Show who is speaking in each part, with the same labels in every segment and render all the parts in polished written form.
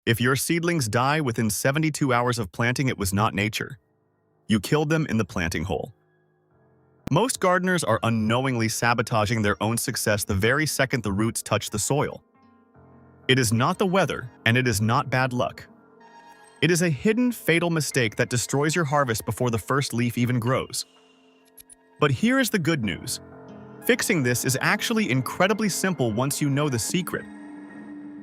Speaker 1: If your seedlings die within 72 hours of planting, it was not nature. You killed them in the planting hole. Most gardeners are unknowingly sabotaging their own success the very second the roots touch the soil. It is not the weather, and it is not bad luck. It is a hidden, fatal mistake that destroys your harvest before the first leaf even grows. But here is the good news. Fixing this is actually incredibly simple once you know the secret.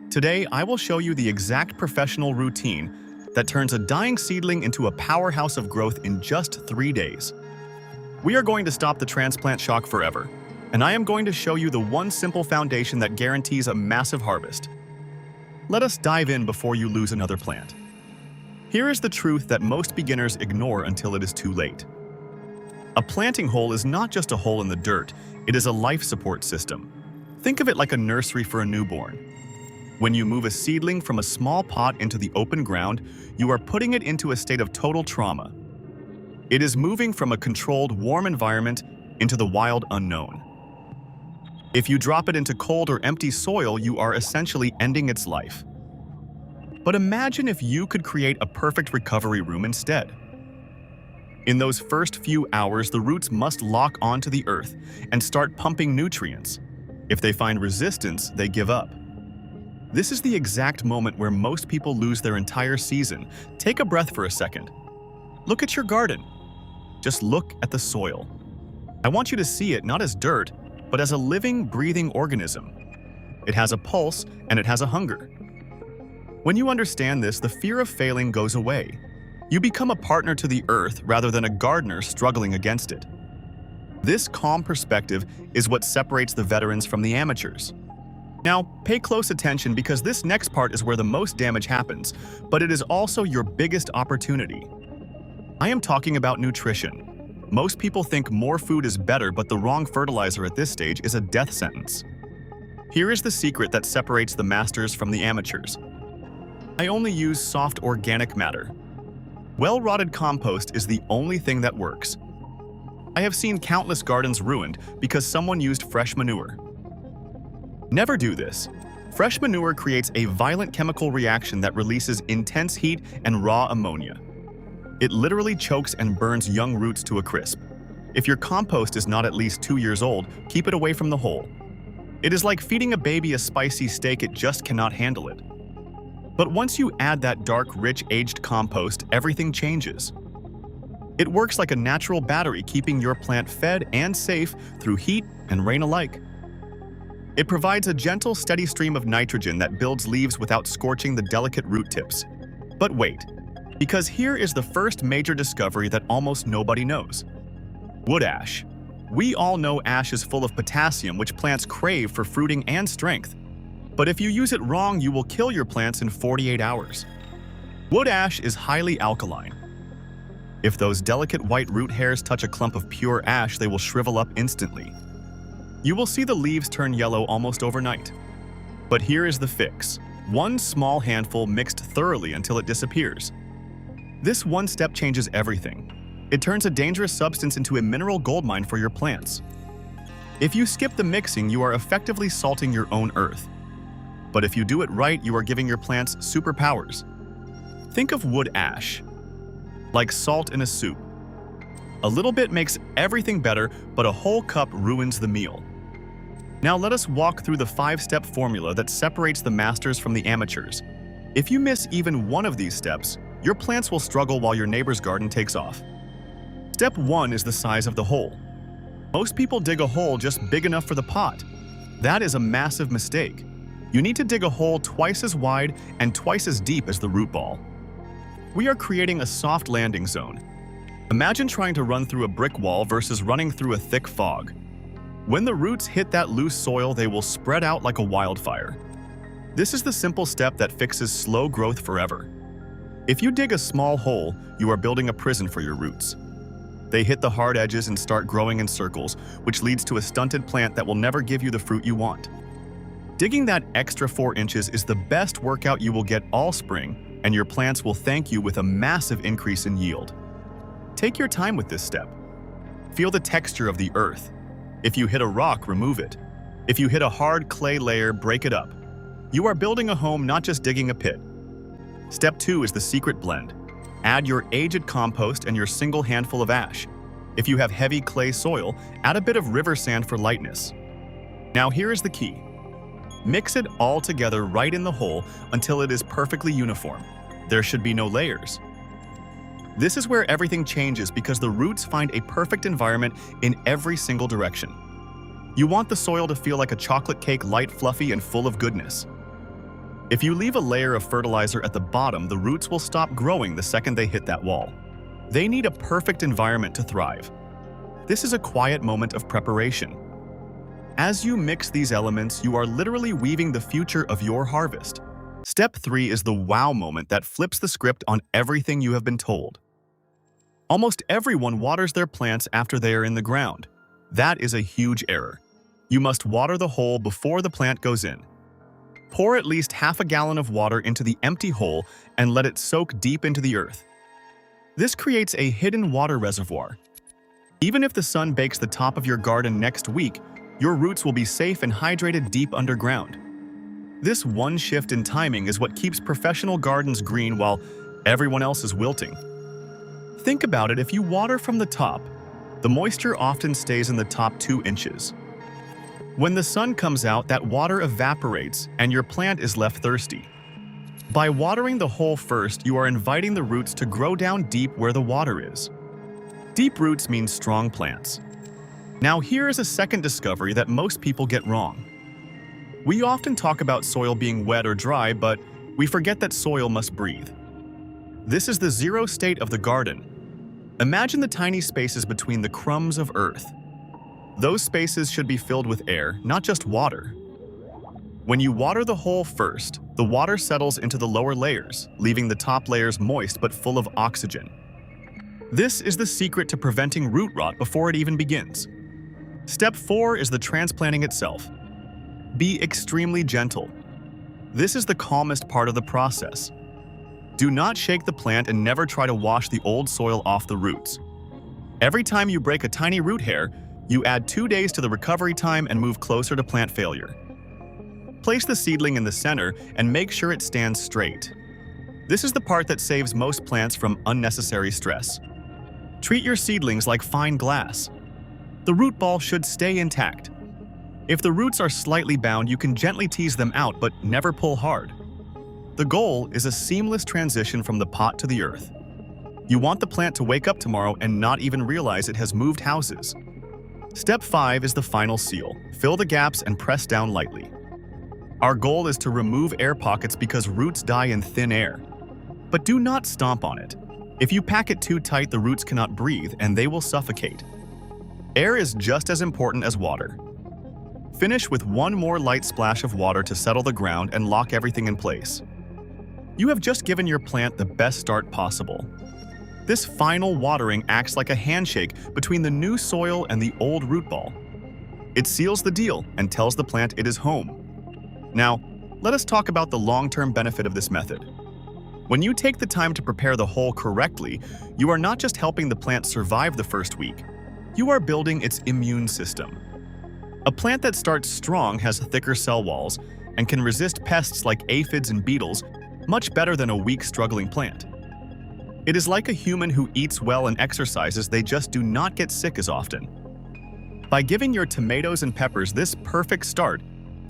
Speaker 1: Today, I will show you the exact professional routine that turns a dying seedling into a powerhouse of growth in just 3 days. We are going to stop the transplant shock forever, and I am going to show you the one simple foundation that guarantees a massive harvest. Let us dive in before you lose another plant. Here is the truth that most beginners ignore until it is too late. A planting hole is not just a hole in the dirt, it is a life support system. Think of it like a nursery for a newborn. When you move a seedling from a small pot into the open ground, you are putting it into a state of total trauma. It is moving from a controlled, warm environment into the wild unknown. If you drop it into cold or empty soil, you are essentially ending its life. But imagine if you could create a perfect recovery room instead. In those first few hours, the roots must lock onto the earth and start pumping nutrients. If they find resistance, they give up. This is the exact moment where most people lose their entire season. Take a breath for a second. Look at your garden. Just look at the soil. I want you to see it not as dirt, but as a living, breathing organism. It has a pulse and it has a hunger. When you understand this, the fear of failing goes away. You become a partner to the earth rather than a gardener struggling against it. This calm perspective is what separates the veterans from the amateurs. Now, pay close attention because this next part is where the most damage happens, but it is also your biggest opportunity. I am talking about nutrition. Most people think more food is better, but the wrong fertilizer at this stage is a death sentence. Here is the secret that separates the masters from the amateurs. I only use soft organic matter. Well-rotted compost is the only thing that works. I have seen countless gardens ruined because someone used fresh manure. Never do this. Fresh manure creates a violent chemical reaction that releases intense heat and raw ammonia. It literally chokes and burns young roots to a crisp. If your compost is not at least 2 years old, keep it away from the hole. It is like feeding a baby a spicy steak, it just cannot handle it. But once you add that dark, rich, aged compost, everything changes. It works like a natural battery, keeping your plant fed and safe through heat and rain alike. It provides a gentle, steady stream of nitrogen that builds leaves without scorching the delicate root tips. But wait, because here is the first major discovery that almost nobody knows. Wood ash. We all know ash is full of potassium, which plants crave for fruiting and strength. But if you use it wrong, you will kill your plants in 48 hours. Wood ash is highly alkaline. If those delicate white root hairs touch a clump of pure ash, they will shrivel up instantly. You will see the leaves turn yellow almost overnight. But here is the fix. One small handful mixed thoroughly until it disappears. This one step changes everything. It turns a dangerous substance into a mineral goldmine for your plants. If you skip the mixing, you are effectively salting your own earth. But if you do it right, you are giving your plants superpowers. Think of wood ash, like salt in a soup. A little bit makes everything better, but a whole cup ruins the meal. Now let us walk through the 5-step formula that separates the masters from the amateurs. If you miss even one of these steps, your plants will struggle while your neighbor's garden takes off. Step 1 is the size of the hole. Most people dig a hole just big enough for the pot. That is a massive mistake. You need to dig a hole twice as wide and twice as deep as the root ball. We are creating a soft landing zone. Imagine trying to run through a brick wall versus running through a thick fog. When the roots hit that loose soil, they will spread out like a wildfire. This is the simple step that fixes slow growth forever. If you dig a small hole, you are building a prison for your roots. They hit the hard edges and start growing in circles, which leads to a stunted plant that will never give you the fruit you want. Digging that extra 4 inches is the best workout you will get all spring, and your plants will thank you with a massive increase in yield. Take your time with this step. Feel the texture of the earth. If you hit a rock, remove it. If you hit a hard clay layer, break it up. You are building a home, not just digging a pit. Step 2 is the secret blend. Add your aged compost and your single handful of ash. If you have heavy clay soil, add a bit of river sand for lightness. Now here is the key. Mix it all together right in the hole until it is perfectly uniform. There should be no layers. This is where everything changes because the roots find a perfect environment in every single direction. You want the soil to feel like a chocolate cake, light, fluffy, and full of goodness. If you leave a layer of fertilizer at the bottom, the roots will stop growing the second they hit that wall. They need a perfect environment to thrive. This is a quiet moment of preparation. As you mix these elements, you are literally weaving the future of your harvest. Step 3 is the wow moment that flips the script on everything you have been told. Almost everyone waters their plants after they are in the ground. That is a huge error. You must water the hole before the plant goes in. Pour at least half a gallon of water into the empty hole and let it soak deep into the earth. This creates a hidden water reservoir. Even if the sun bakes the top of your garden next week, your roots will be safe and hydrated deep underground. This one shift in timing is what keeps professional gardens green while everyone else is wilting. Think about it, if you water from the top, the moisture often stays in the top 2 inches. When the sun comes out, that water evaporates and your plant is left thirsty. By watering the hole first, you are inviting the roots to grow down deep where the water is. Deep roots mean strong plants. Now here is a second discovery that most people get wrong. We often talk about soil being wet or dry, but we forget that soil must breathe. This is the zero state of the garden. Imagine the tiny spaces between the crumbs of earth. Those spaces should be filled with air, not just water. When you water the hole first, the water settles into the lower layers, leaving the top layers moist but full of oxygen. This is the secret to preventing root rot before it even begins. Step 4 is the transplanting itself. Be extremely gentle. This is the calmest part of the process. Do not shake the plant and never try to wash the old soil off the roots. Every time you break a tiny root hair, you add 2 days to the recovery time and move closer to plant failure. Place the seedling in the center and make sure it stands straight. This is the part that saves most plants from unnecessary stress. Treat your seedlings like fine glass. The root ball should stay intact. If the roots are slightly bound, you can gently tease them out, but never pull hard. The goal is a seamless transition from the pot to the earth. You want the plant to wake up tomorrow and not even realize it has moved houses. Step 5 is the final seal. Fill the gaps and press down lightly. Our goal is to remove air pockets because roots die in thin air. But do not stomp on it. If you pack it too tight, the roots cannot breathe and they will suffocate. Air is just as important as water. Finish with one more light splash of water to settle the ground and lock everything in place. You have just given your plant the best start possible. This final watering acts like a handshake between the new soil and the old root ball. It seals the deal and tells the plant it is home. Now, let us talk about the long-term benefit of this method. When you take the time to prepare the hole correctly, you are not just helping the plant survive the first week, you are building its immune system. A plant that starts strong has thicker cell walls and can resist pests like aphids and beetles much better than a weak, struggling plant. It is like a human who eats well and exercises, they just do not get sick as often. By giving your tomatoes and peppers this perfect start,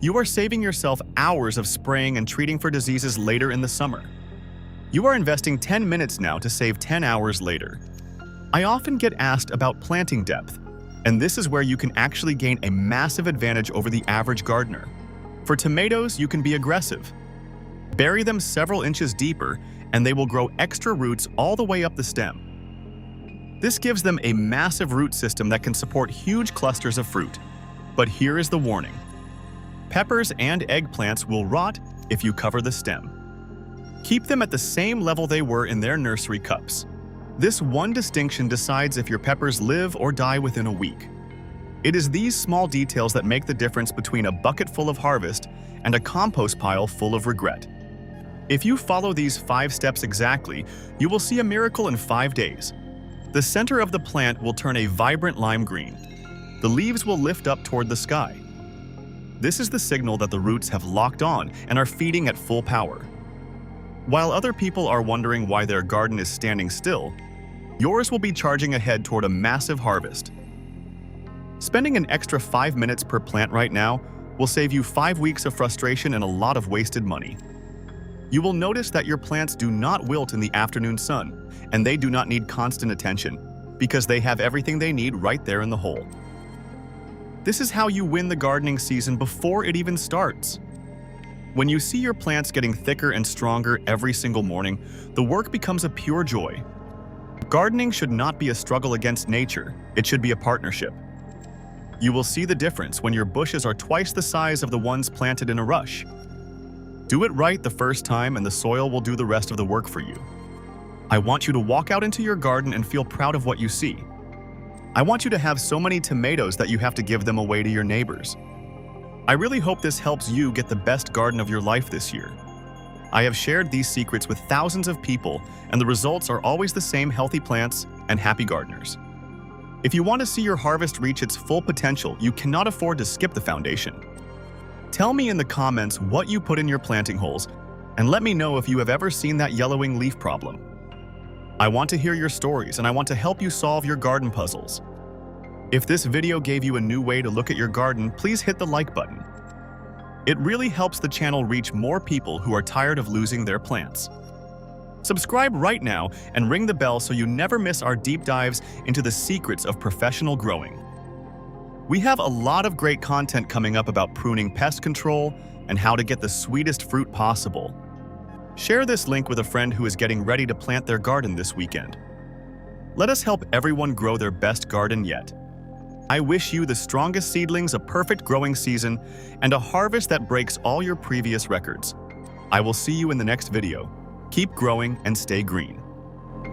Speaker 1: you are saving yourself hours of spraying and treating for diseases later in the summer. You are investing 10 minutes now to save 10 hours later. I often get asked about planting depth, and this is where you can actually gain a massive advantage over the average gardener. For tomatoes, you can be aggressive. Bury them several inches deeper, and they will grow extra roots all the way up the stem. This gives them a massive root system that can support huge clusters of fruit. But here is the warning. Peppers and eggplants will rot if you cover the stem. Keep them at the same level they were in their nursery cups. This one distinction decides if your peppers live or die within a week. It is these small details that make the difference between a bucket full of harvest and a compost pile full of regret. If you follow these 5 steps exactly, you will see a miracle in 5 days. The center of the plant will turn a vibrant lime green. The leaves will lift up toward the sky. This is the signal that the roots have locked on and are feeding at full power. While other people are wondering why their garden is standing still, yours will be charging ahead toward a massive harvest. Spending an extra 5 minutes per plant right now will save you 5 weeks of frustration and a lot of wasted money. You will notice that your plants do not wilt in the afternoon sun, and they do not need constant attention, because they have everything they need right there in the hole. This is how you win the gardening season before it even starts. When you see your plants getting thicker and stronger every single morning, the work becomes a pure joy. Gardening should not be a struggle against nature, it should be a partnership. You will see the difference when your bushes are twice the size of the ones planted in a rush. Do it right the first time and the soil will do the rest of the work for you. I want you to walk out into your garden and feel proud of what you see. I want you to have so many tomatoes that you have to give them away to your neighbors. I really hope this helps you get the best garden of your life this year. I have shared these secrets with thousands of people, and the results are always the same: healthy plants and happy gardeners. If you want to see your harvest reach its full potential, you cannot afford to skip the foundation. Tell me in the comments what you put in your planting holes, and let me know if you have ever seen that yellowing leaf problem. I want to hear your stories, and I want to help you solve your garden puzzles. If this video gave you a new way to look at your garden, please hit the like button. It really helps the channel reach more people who are tired of losing their plants. Subscribe right now and ring the bell so you never miss our deep dives into the secrets of professional growing. We have a lot of great content coming up about pruning, pest control, and how to get the sweetest fruit possible. Share this link with a friend who is getting ready to plant their garden this weekend. Let us help everyone grow their best garden yet. I wish you the strongest seedlings, a perfect growing season, and a harvest that breaks all your previous records. I will see you in the next video. Keep growing and stay green.